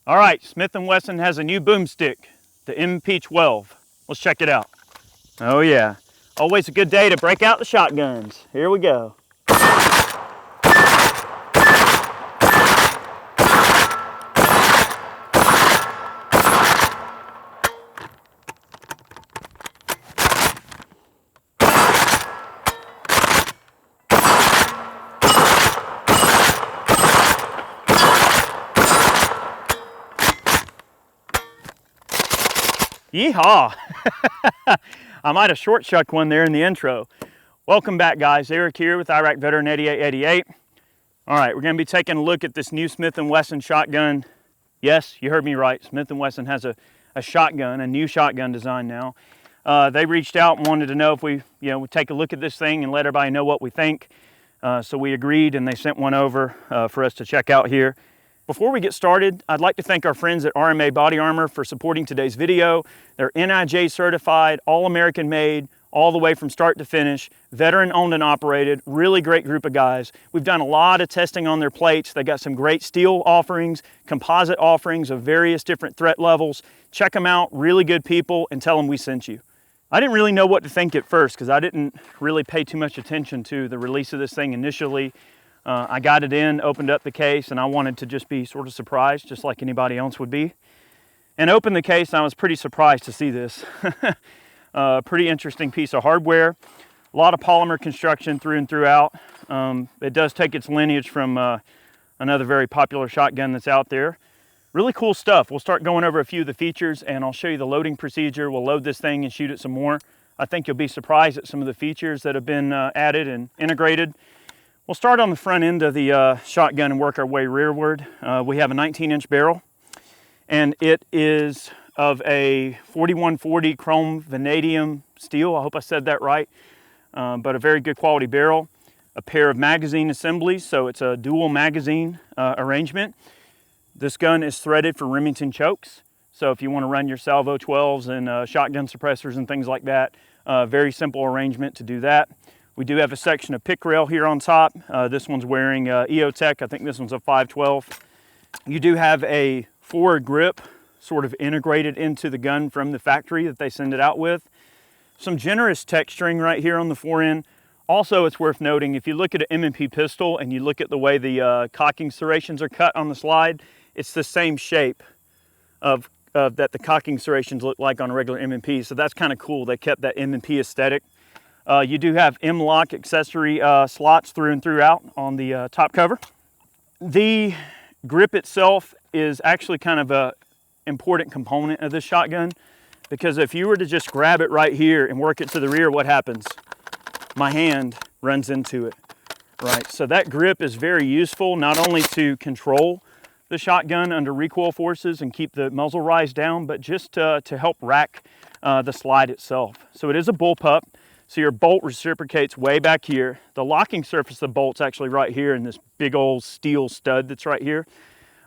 All right, Smith & Wesson has a new boomstick, the M&P-12. Let's check it out. Oh yeah, always a good day to break out the shotguns. Here we go. Yeehaw! I might have short shucked one there in the intro. Welcome back, guys. Eric here with Iraq Veteran 8888. All right, we're going to be taking a look at this new Smith & Wesson shotgun. Yes, you heard me right. Smith & Wesson has a shotgun, a new shotgun design now. They reached out and wanted to know if we would take a look at this thing and let everybody know what we think. So we agreed, and they sent one over for us to check out here. Before we get started, I'd like to thank our friends at RMA Body Armor for supporting today's video. They're NIJ certified, all American made, all the way from start to finish, veteran owned and operated, really great group of guys. We've done a lot of testing on their plates. They got some great steel offerings, composite offerings of various different threat levels. Check them out, really good people, and tell them we sent you. I didn't really know what to think at first because I didn't really pay too much attention to the release of this thing initially. I got it in, opened up the case, and I wanted to just be sort of surprised, just like anybody else would be. And opened the case, and I was pretty surprised to see this. Pretty interesting piece of hardware. A lot of polymer construction through and throughout. It does take its lineage from another very popular shotgun that's out there. Really cool stuff. We'll start going over a few of the features, and I'll show you the loading procedure. We'll load this thing and shoot it some more. I think you'll be surprised at some of the features that have been added and integrated. We'll start on the front end of the shotgun and work our way rearward. We have a 19-inch barrel, and it is of a 4140 chrome vanadium steel. I hope I said that right, but a very good quality barrel. A pair of magazine assemblies, so it's a dual magazine arrangement. This gun is threaded for Remington chokes, so if you want to run your salvo 12s and shotgun suppressors and things like that, very simple arrangement to do that. We do have a section of pick rail here on top. This one's wearing EOTech. I think this one's a 512. You do have a forward grip sort of integrated into the gun from the factory that they send it out with. Some generous texturing right here on the forend. Also, it's worth noting, if you look at an M&P pistol and you look at the way the cocking serrations are cut on the slide, it's the same shape of that the cocking serrations look like on a regular M&P. So that's kind of cool. They kept that M&P aesthetic. You do have M-LOK accessory slots through and throughout on the top cover. The grip itself is actually kind of an important component of this shotgun, because if you were to just grab it right here and work it to the rear, what happens? My hand runs into it, right? So that grip is very useful, not only to control the shotgun under recoil forces and keep the muzzle rise down, but just to help rack the slide itself. So it is a bullpup. So your bolt reciprocates way back here. The locking surface of the bolt's actually right here in this big old steel stud that's right here.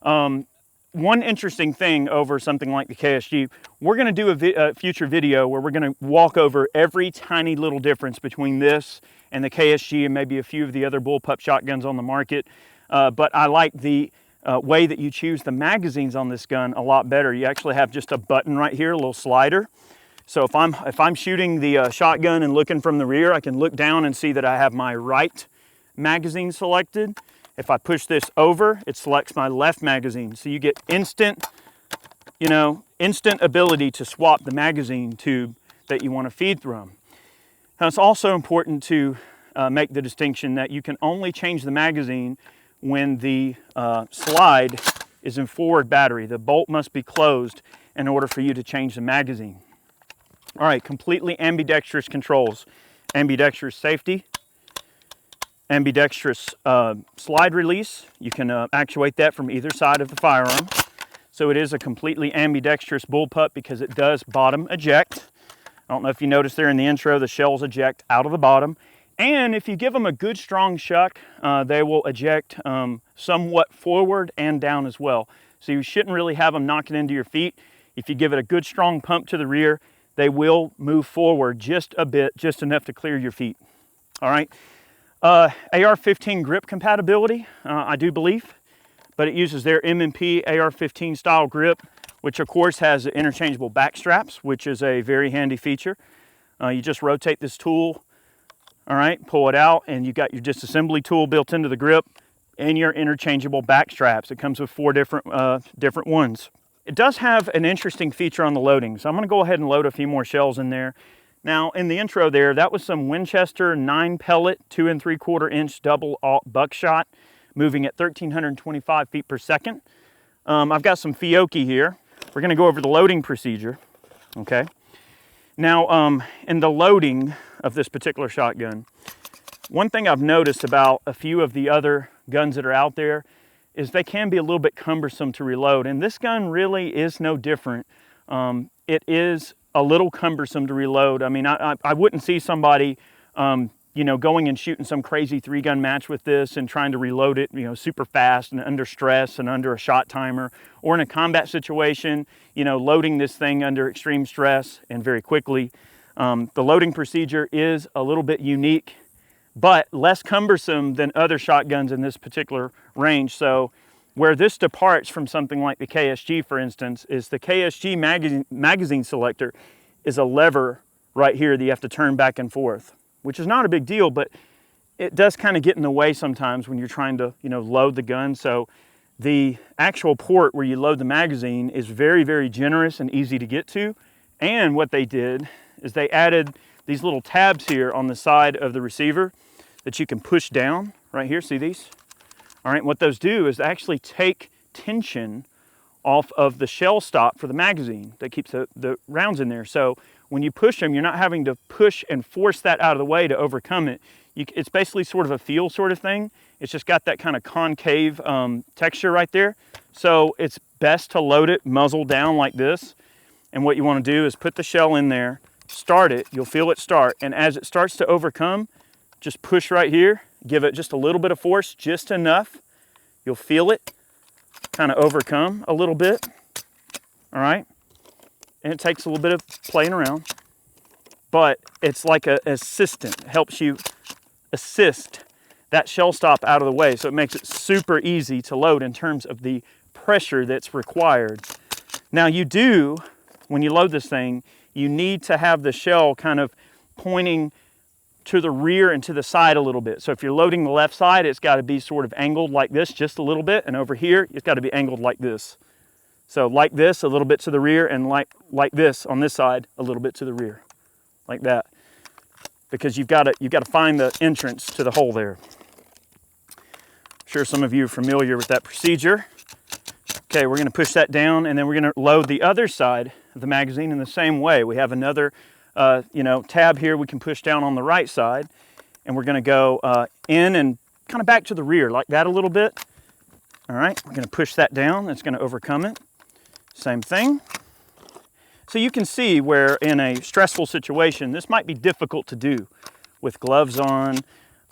One interesting thing over something like the KSG, we're going to do a future video where we're going to walk over every tiny little difference between this and the KSG and maybe a few of the other bullpup shotguns on the market. But I like the way that you choose the magazines on this gun a lot better. You actually have just a button right here, a little slider. So if I'm shooting the shotgun and looking from the rear, I can look down and see that I have my right magazine selected. If I push this over, it selects my left magazine. So you get instant ability to swap the magazine tube that you want to feed through them. Now it's also important to make the distinction that you can only change the magazine when the slide is in forward battery. The bolt must be closed in order for you to change the magazine. All right, completely ambidextrous controls. Ambidextrous safety, ambidextrous slide release. You can actuate that from either side of the firearm. So it is a completely ambidextrous bullpup because it does bottom eject. I don't know if you noticed there in the intro, the shells eject out of the bottom. And if you give them a good strong shuck, they will eject somewhat forward and down as well. So you shouldn't really have them knocking into your feet. If you give it a good strong pump to the rear, they will move forward just a bit, just enough to clear your feet. All right. AR-15 grip compatibility, I do believe. but it uses their M&P AR-15 style grip, which of course has interchangeable back straps, which is a very handy feature. You just rotate this tool, all right, pull it out, and you got your disassembly tool built into the grip and your interchangeable back straps. It comes with 4 different ones. It does have an interesting feature on the loading, so I'm gonna go ahead and load a few more shells in there. Now, in the intro there, that was some Winchester 9 pellet, 2 3/4 inch double alt buckshot, moving at 1,325 feet per second. I've got some Fiocchi here. We're gonna go over the loading procedure, okay? Now, in the loading of this particular shotgun, one thing I've noticed about a few of the other guns that are out there is they can be a little bit cumbersome to reload, and this gun really is no different. It is a little cumbersome to reload. I mean, I wouldn't see somebody, you know, going and shooting some crazy 3-gun match with this and trying to reload it, you know, super fast and under stress and under a shot timer, or in a combat situation, you know, loading this thing under extreme stress and very quickly. The loading procedure is a little bit unique, but less cumbersome than other shotguns in this particular range. So where this departs from something like the KSG, for instance, is the KSG magazine selector is a lever right here that you have to turn back and forth, which is not a big deal, but it does kind of get in the way sometimes when you're trying to, you know, load the gun. So the actual port where you load the magazine is very, very generous and easy to get to. And what they did is they added these little tabs here on the side of the receiver that you can push down right here. See these? All right, what those do is actually take tension off of the shell stop for the magazine that keeps the rounds in there. So when you push them, you're not having to push and force that out of the way to overcome it. It's basically sort of a feel sort of thing. It's just got that kind of concave texture right there. So it's best to load it muzzle down like this. And what you want to do is put the shell in there, start it, you'll feel it start. And as it starts to overcome, just push right here, give it just a little bit of force, just enough. You'll feel it kind of overcome a little bit, all right? And it takes a little bit of playing around, but it's like an assistant. It helps you assist that shell stop out of the way, so it makes it super easy to load in terms of the pressure that's required. Now you do, when you load this thing, you need to have the shell kind of pointing to the rear and to the side a little bit. So if you're loading the left side, it's got to be sort of angled like this just a little bit, and over here it's got to be angled like this. So like this, a little bit to the rear, and like this on this side, a little bit to the rear, like that. Because you've got to find the entrance to the hole there. I'm sure some of you are familiar with that procedure. Okay, we're going to push that down, and then we're going to load the other side of the magazine in the same way. We have another you know, tab here we can push down on the right side, and we're going to go in and kind of back to the rear like that a little bit. All right, we're going to push that down. That's going to overcome it. Same thing. So you can see where in a stressful situation this might be difficult to do with gloves on.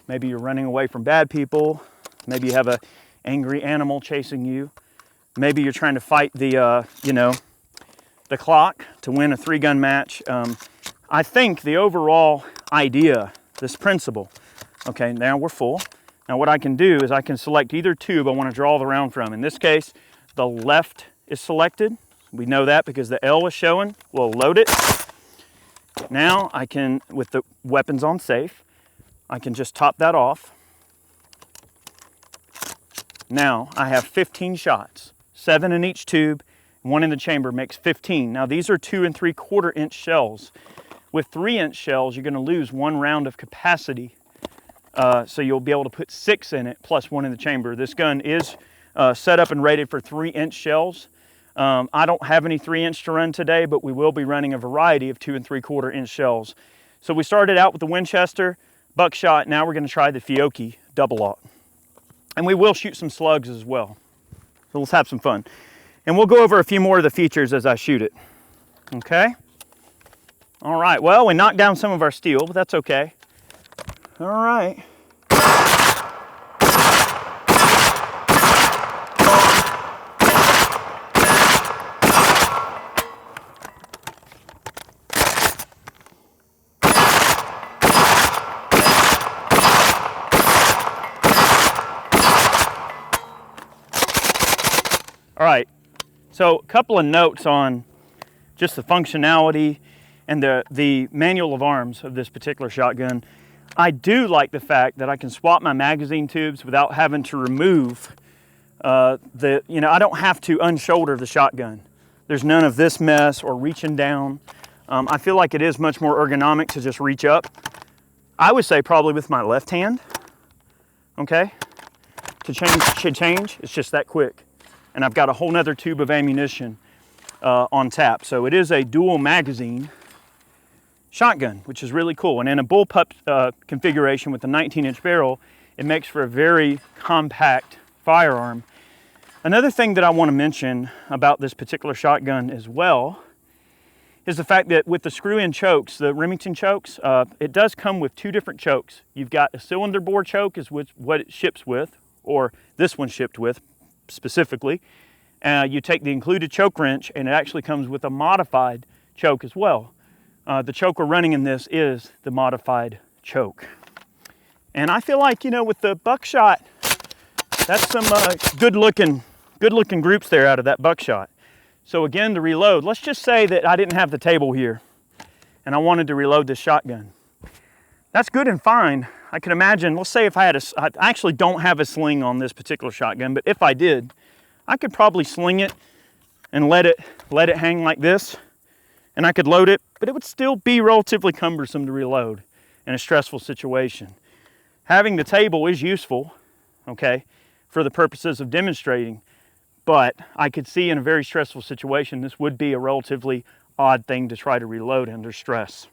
Maybe you're running away from bad people. Maybe you have an angry animal chasing you. Maybe you're trying to fight the you know, the clock to win a 3-gun match. I think the overall idea, this principle, okay, now we're full. Now what I can do is I can select either tube I want to draw the round from. In this case, the left is selected. We know that because the L is showing. We'll load it. Now I can, with the weapons on safe, I can just top that off. Now I have 15 shots, 7 in each tube, 1 in the chamber makes 15. Now these are 2 3/4 inch shells. With 3-inch shells, you're going to lose 1 round of capacity. So you'll be able to put 6 in it plus 1 in the chamber. This gun is set up and rated for 3-inch shells. I don't have any 3-inch to run today, but we will be running a variety of 2 3/4 inch shells. So we started out with the Winchester buckshot. Now we're going to try the Fiocchi double aught. And we will shoot some slugs as well. So let's have some fun. And we'll go over a few more of the features as I shoot it. Okay? All right, well, we knocked down some of our steel, but that's okay. All right. So a couple of notes on just the functionality and the manual of arms of this particular shotgun. I do like the fact that I can swap my magazine tubes without having to remove I don't have to unshoulder the shotgun. There's none of this mess or reaching down. I feel like it is much more ergonomic to just reach up. I would say probably with my left hand, okay? To change, it's just that quick. And I've got a whole nother tube of ammunition on tap. So it is a dual magazine shotgun, which is really cool. And in a bullpup configuration with a 19-inch barrel, it makes for a very compact firearm. Another thing that I want to mention about this particular shotgun as well is the fact that with the screw-in chokes, the Remington chokes, it does come with two different chokes. You've got a cylinder bore choke is what it ships with, or this one shipped with specifically. You take the included choke wrench and it actually comes with a modified choke as well. The choke we're running in this is the modified choke. And I feel like, with the buckshot, that's some good looking groups there out of that buckshot. So again, to reload, let's just say that I didn't have the table here and I wanted to reload this shotgun. That's good and fine. I can imagine, let's say if I actually don't have a sling on this particular shotgun, but if I did, I could probably sling it and let it hang like this, and I could load it, but it would still be relatively cumbersome to reload in a stressful situation. Having the table is useful, okay, for the purposes of demonstrating, but I could see in a very stressful situation, this would be a relatively odd thing to try to reload under stress.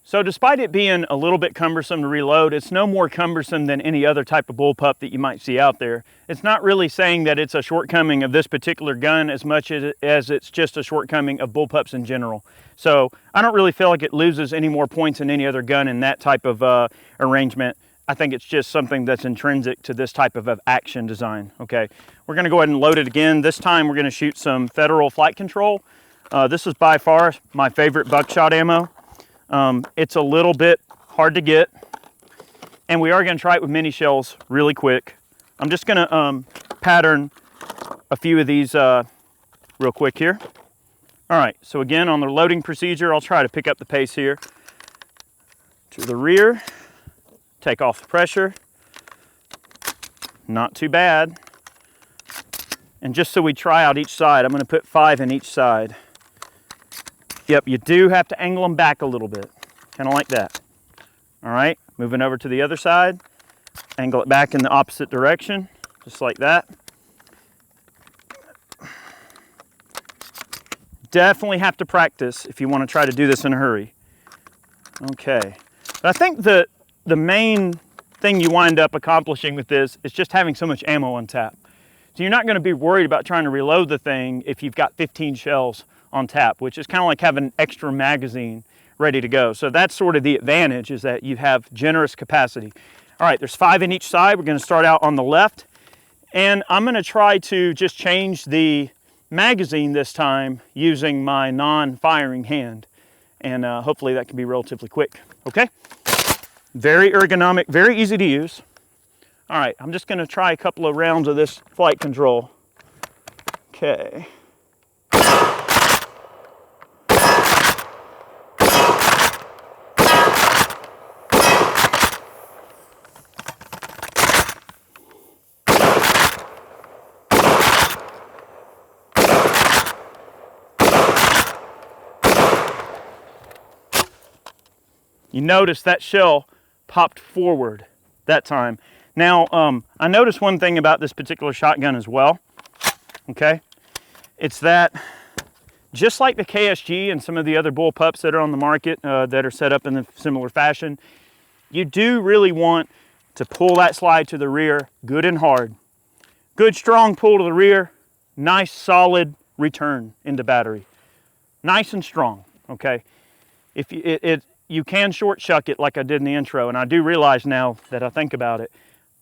So despite it being a little bit cumbersome to reload, it's no more cumbersome than any other type of bullpup that you might see out there. It's not really saying that it's a shortcoming of this particular gun as much as it's just a shortcoming of bullpups in general. So I don't really feel like it loses any more points than any other gun in that type of arrangement. I think it's just something that's intrinsic to this type of action design, okay? We're gonna go ahead and load it again. This time we're gonna shoot some Federal Flight Control. This is by far my favorite buckshot ammo. It's a little bit hard to get, and we are gonna try it with mini shells really quick. I'm just gonna pattern a few of these real quick here. All right, so again, on the loading procedure, I'll try to pick up the pace here. To the rear, take off the pressure. Not too bad. And just so we try out each side, I'm gonna put 5 in each side. Yep, you do have to angle them back a little bit, kind of like that. All right, moving over to the other side, angle it back in the opposite direction, just like that. Definitely have to practice if you want to try to do this in a hurry. Okay, but I think the main thing you wind up accomplishing with this is just having so much ammo on tap. So you're not going to be worried about trying to reload the thing if you've got 15 shells on tap, which is kind of like having an extra magazine ready to go. So that's sort of the advantage, is that you have generous capacity. All right, there's 5 in each side. We're going to start out on the left, and I'm going to try to just change the magazine this time using my non-firing hand, and hopefully that can be relatively quick. Okay, very ergonomic, very easy to use. All right, I'm just going to try a couple of rounds of this flight control. Okay. You notice that shell popped forward that time. Now, I noticed one thing about this particular shotgun as well, okay? It's that just like the KSG and some of the other bullpups that are on the market that are set up in a similar fashion, you do really want to pull that slide to the rear good and hard. Good strong pull to the rear, nice solid return into battery. Nice and strong, okay? If you can short shuck it like I did in the intro, and I do realize now that I think about it,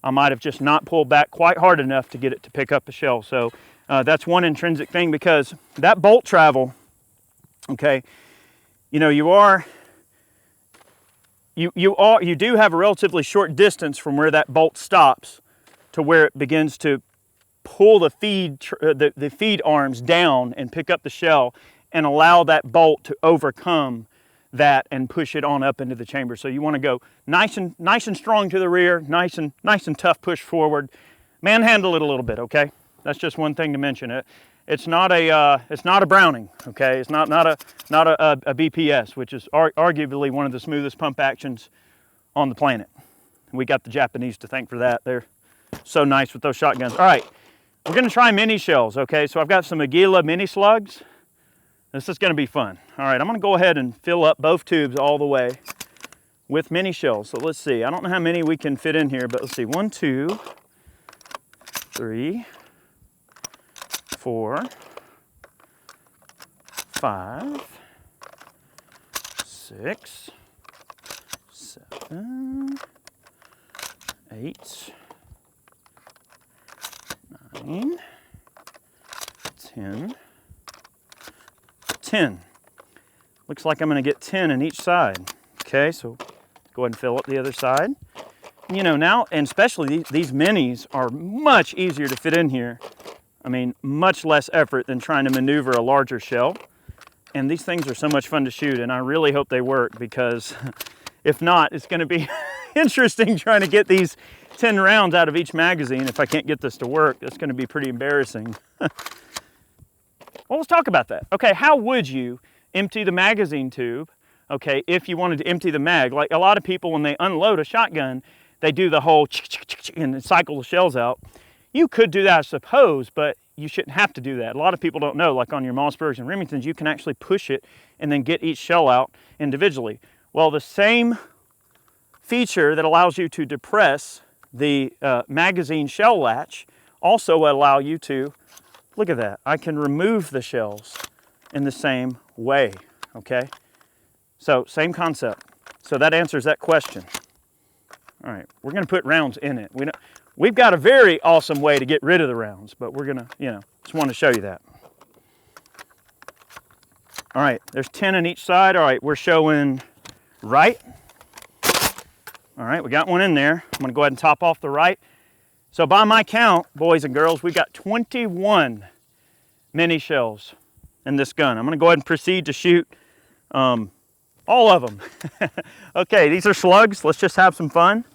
I might have just not pulled back quite hard enough to get it to pick up a shell. So that's one intrinsic thing, because that bolt travel, okay, you do have a relatively short distance from where that bolt stops to where it begins to pull the feed arms down and pick up the shell and allow that bolt to overcome that and push it on up into the chamber. So you want to go nice and strong to the rear, nice and tough push forward. Manhandle it a little bit, okay? That's just one thing to mention. It's not a Browning, okay? It's not a BPS, which is arguably one of the smoothest pump actions on the planet. We got the Japanese to thank for that. They're so nice with those shotguns. All right, we're gonna try mini shells, okay? So I've got some Aguila mini slugs. This is gonna be fun. All right, I'm gonna go ahead and fill up both tubes all the way with mini shells. So let's see, I don't know how many we can fit in here, but let's see, 1, 2, 3, 4, 5, 6, 7, 8, 9, 10. 10. Looks like I'm going to get 10 in each side. Okay, so go ahead and fill up the other side. You know, now, and especially these minis are much easier to fit in here. I mean, much less effort than trying to maneuver a larger shell. And these things are so much fun to shoot, and I really hope they work, because if not, it's going to be interesting trying to get these 10 rounds out of each magazine. If I can't get this to work, that's going to be pretty embarrassing. Well, let's talk about that. Okay, how would you empty the magazine tube, okay, if you wanted to empty the mag? Like a lot of people, when they unload a shotgun, they do the whole and cycle the shells out. You could do that, I suppose, but you shouldn't have to do that. A lot of people don't know, like on your Mossbergs and Remingtons, you can actually push it and then get each shell out individually. Well, the same feature that allows you to depress the magazine shell latch also will allow you to, look at that, I can remove the shells in the same way, okay? So, same concept. So that answers that question. All right, we're gonna put rounds in it. We've got a very awesome way to get rid of the rounds, but we're gonna, just want to show you that. All right, there's 10 on each side. All right, we're showing right. All right, we got one in there. I'm gonna go ahead and top off the right. So by my count, boys and girls, we've got 21 mini shells in this gun. I'm gonna go ahead and proceed to shoot all of them. Okay, these are slugs. Let's just have some fun.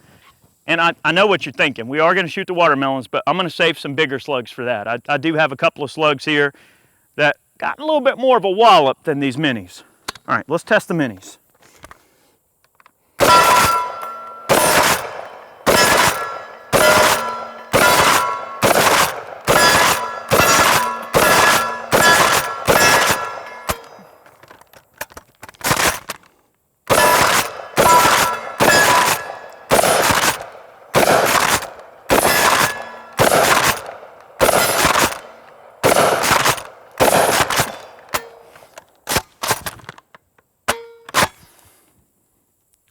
And I know what you're thinking. We are gonna shoot the watermelons, but I'm gonna save some bigger slugs for that. I do have a couple of slugs here that got a little bit more of a wallop than these minis. All right, let's test the minis.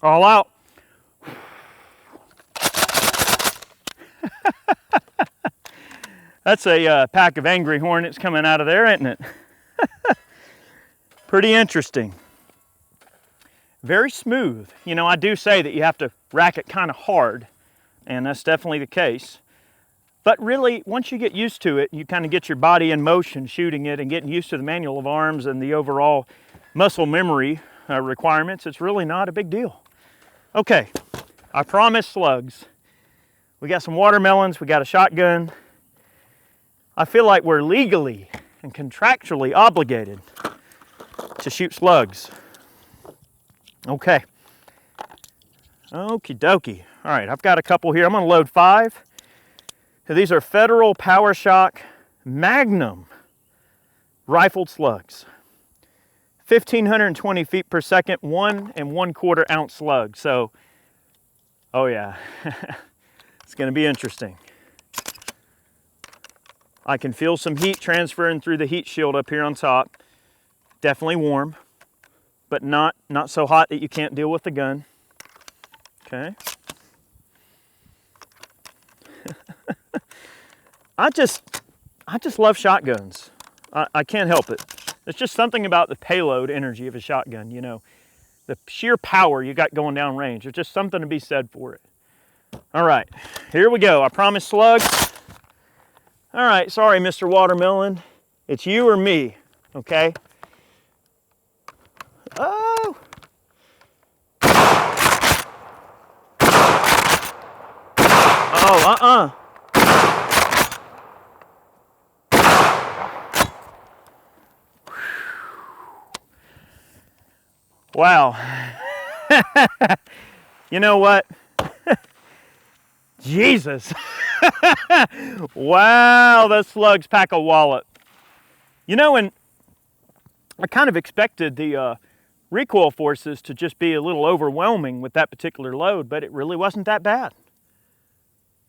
All out. That's a pack of angry hornets coming out of there, isn't it? Pretty interesting. Very smooth. You know, I do say that you have to rack it kind of hard, and that's definitely the case. But really, once you get used to it, you kind of get your body in motion shooting it and getting used to the manual of arms and the overall muscle memory requirements, it's really not a big deal. Okay, I promised slugs. We got some watermelons, we got a shotgun. I feel like we're legally and contractually obligated to shoot slugs. Okay. Okie dokie. All right, I've got a couple here. I'm gonna load 5. So these are Federal PowerShock Magnum rifled slugs. 1,520 feet per second, 1 1/4 ounce slug. So, oh yeah, it's gonna be interesting. I can feel some heat transferring through the heat shield up here on top. Definitely warm, but not so hot that you can't deal with the gun. Okay. I just love shotguns. I can't help it. There's just something about the payload energy of a shotgun, you know. The sheer power you got going down range. There's just something to be said for it. All right, here we go. I promised slugs. All right, sorry, Mr. Watermelon. It's you or me, okay? Oh! Oh, Wow. You know what? Jesus. Wow, those slugs pack a wallop. You know, and I kind of expected the recoil forces to just be a little overwhelming with that particular load, but it really wasn't that bad.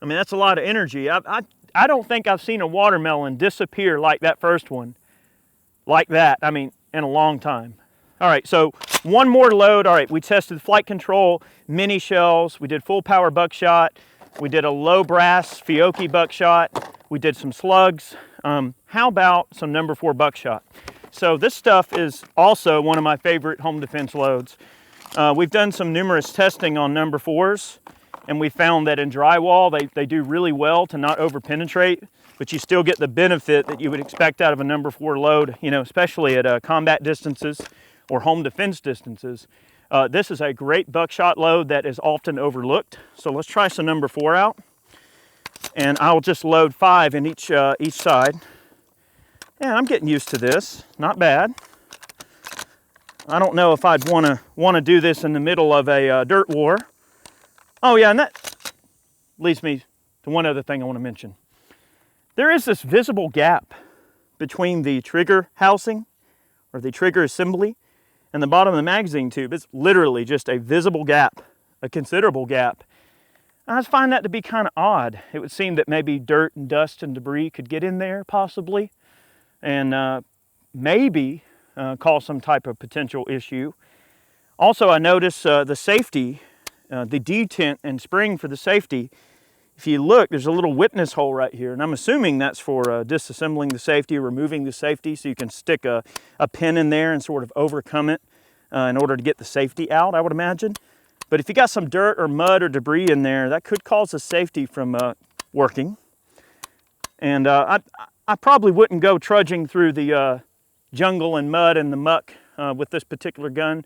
I mean, that's a lot of energy. I don't think I've seen a watermelon disappear like that first one, like that, I mean, in a long time. All right, so one more load. All right, we tested flight control, mini shells. We did full power buckshot. We did a low brass Fiocchi buckshot. We did some slugs. How about some number 4 buckshot? So this stuff is also one of my favorite home defense loads. We've done some numerous testing on number 4s, and we found that in drywall, they do really well to not over penetrate, but you still get the benefit that you would expect out of a number 4 load, you know, especially at combat distances or home defense distances. This is a great buckshot load that is often overlooked. So let's try some number 4 out. And I'll just load 5 in each side. And I'm getting used to this, not bad. I don't know if I'd wanna do this in the middle of a dirt war. Oh yeah, and that leads me to one other thing I wanna mention. There is this visible gap between the trigger housing or the trigger assembly and the bottom of the magazine tube. It's literally just a visible gap, a considerable gap. I just find that to be kind of odd. It would seem that maybe dirt and dust and debris could get in there possibly and maybe cause some type of potential issue. Also, I notice the safety, the detent and spring for the safety. If you look, there's a little witness hole right here, and I'm assuming that's for disassembling the safety, removing the safety, so you can stick a pin in there and sort of overcome it in order to get the safety out, I would imagine. But if you got some dirt or mud or debris in there, that could cause the safety from working. And I probably wouldn't go trudging through the jungle and mud and the muck with this particular gun.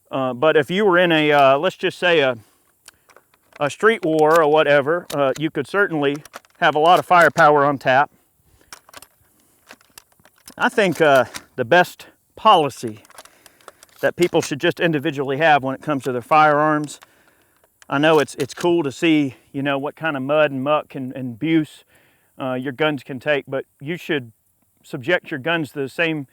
But if you were in a, let's just say a street war or whatever, you could certainly have a lot of firepower on tap. I think the best policy that people should just individually have when it comes to their firearms. I know it's cool to see, you know, what kind of mud and muck and abuse your guns can take, but you should subject your guns to the same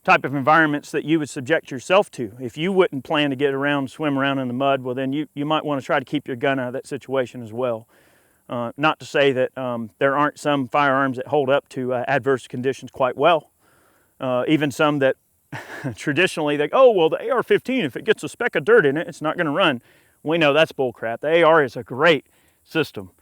type of environments that you would subject yourself to. If you wouldn't plan to get around, swim around in the mud, well then you might want to try to keep your gun out of that situation as well. Not to say that there aren't some firearms that hold up to adverse conditions quite well. Even some that traditionally they go, oh, well, the AR-15, if it gets a speck of dirt in it, it's not going to run. We know that's bull crap. The AR is a great system.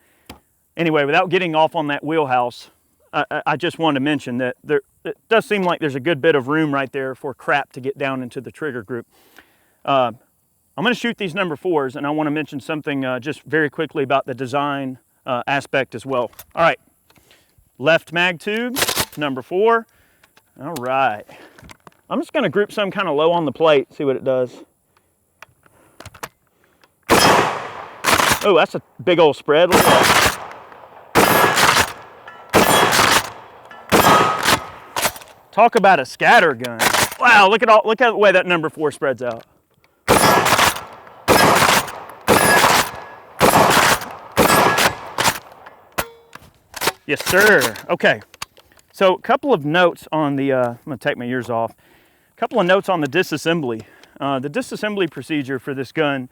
Anyway, without getting off on that wheelhouse, I just wanted to mention that it does seem like there's a good bit of room right there for crap to get down into the trigger group. I'm going to shoot these number 4s, and I want to mention something just very quickly about the design aspect as well. All right, left mag tube, number 4. All right. I'm just going to group some kind of low on the plate, see what it does. Oh, that's a big old spread. Look at that. Talk about a scatter gun. Wow, look at the way that number 4 spreads out. Yes, sir. Okay. So a couple of notes on the, I'm gonna take my ears off. A couple of notes on the disassembly. The disassembly procedure for this gun,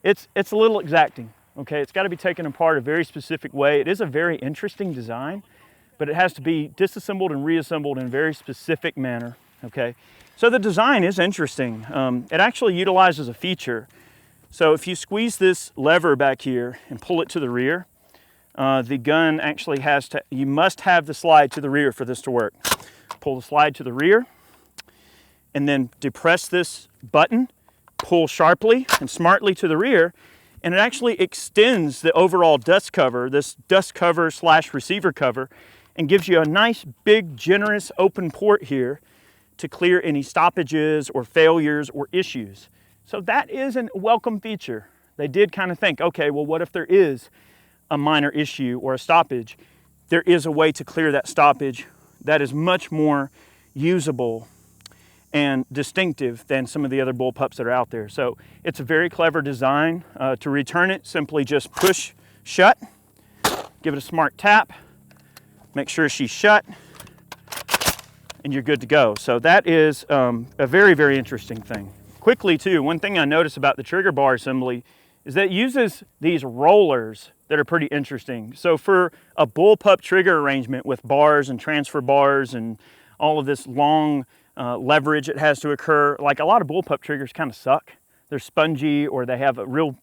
it's a little exacting, okay? It's gotta be taken apart a very specific way. It is a very interesting design, but it has to be disassembled and reassembled in a very specific manner, okay? So the design is interesting. It actually utilizes a feature. So if you squeeze this lever back here and pull it to the rear, the gun actually has to, you must have the slide to the rear for this to work. Pull the slide to the rear, and then depress this button, pull sharply and smartly to the rear, and it actually extends the overall dust cover, this dust cover slash receiver cover, and gives you a nice big generous open port here to clear any stoppages or failures or issues. So that is a welcome feature. They did kind of think, okay, well, what if there is a minor issue or a stoppage? There is a way to clear that stoppage that is much more usable and distinctive than some of the other bullpups that are out there. So it's a very clever design. To return it, simply just push shut, give it a smart tap, make sure she's shut, and you're good to go. So that is a very, very interesting thing. Quickly too, one thing I noticed about the trigger bar assembly is that it uses these rollers that are pretty interesting. So for a bullpup trigger arrangement with bars and transfer bars and all of this long leverage that has to occur, like a lot of bullpup triggers kind of suck. They're spongy, or they have a real,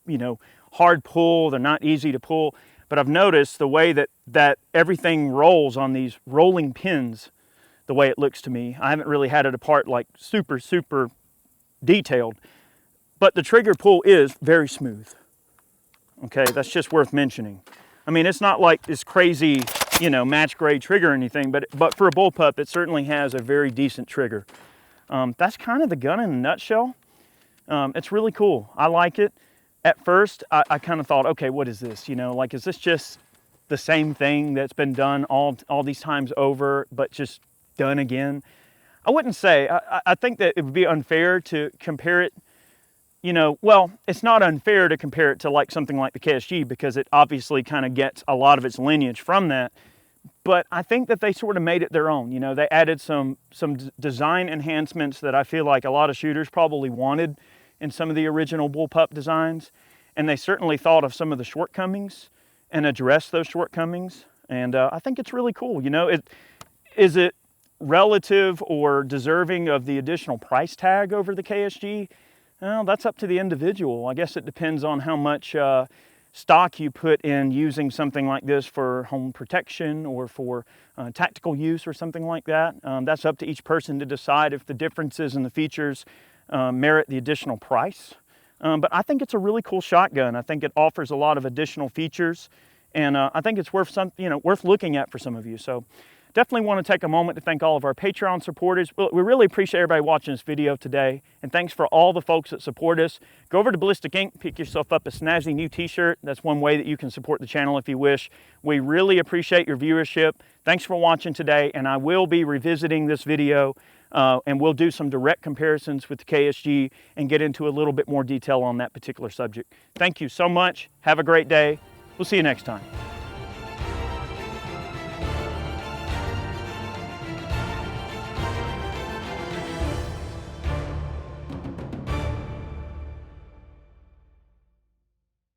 hard pull. They're not easy to pull. But I've noticed the way that everything rolls on these rolling pins, the way it looks to me. I haven't really had it apart like super, super detailed, but the trigger pull is very smooth. Okay, that's just worth mentioning. I mean, it's not like this crazy, match grade trigger or anything, but for a bullpup, it certainly has a very decent trigger. That's kind of the gun in a nutshell. It's really cool. I like it. At first, I kind of thought, okay, what is this? Is this just the same thing that's been done all these times over, but just done again? I wouldn't say. I think that it would be unfair to compare it. Well, it's not unfair to compare it to like something like the KSG, because it obviously kind of gets a lot of its lineage from that. But I think that they sort of made it their own. They added some design enhancements that I feel like a lot of shooters probably wanted in some of the original bullpup designs. And they certainly thought of some of the shortcomings and addressed those shortcomings. And I think it's really cool. Is it relative or deserving of the additional price tag over the KSG? Well, that's up to the individual. I guess it depends on how much stock you put in using something like this for home protection or for tactical use or something like that. That's up to each person to decide if the differences in the features merit the additional price. But I think it's a really cool shotgun. I think it offers a lot of additional features, and I think it's worth worth looking at for some of you. So definitely want to take a moment to thank all of our Patreon supporters. We really appreciate everybody watching this video today, and thanks for all the folks that support us. Go over to Ballistic Ink, pick yourself up a snazzy new t-shirt. That's one way that you can support the channel if you wish. We really appreciate your viewership. Thanks for watching today, and I will be revisiting this video, and we'll do some direct comparisons with the KSG and get into a little bit more detail on that particular subject. Thank you so much. Have a great day. We'll see you next time.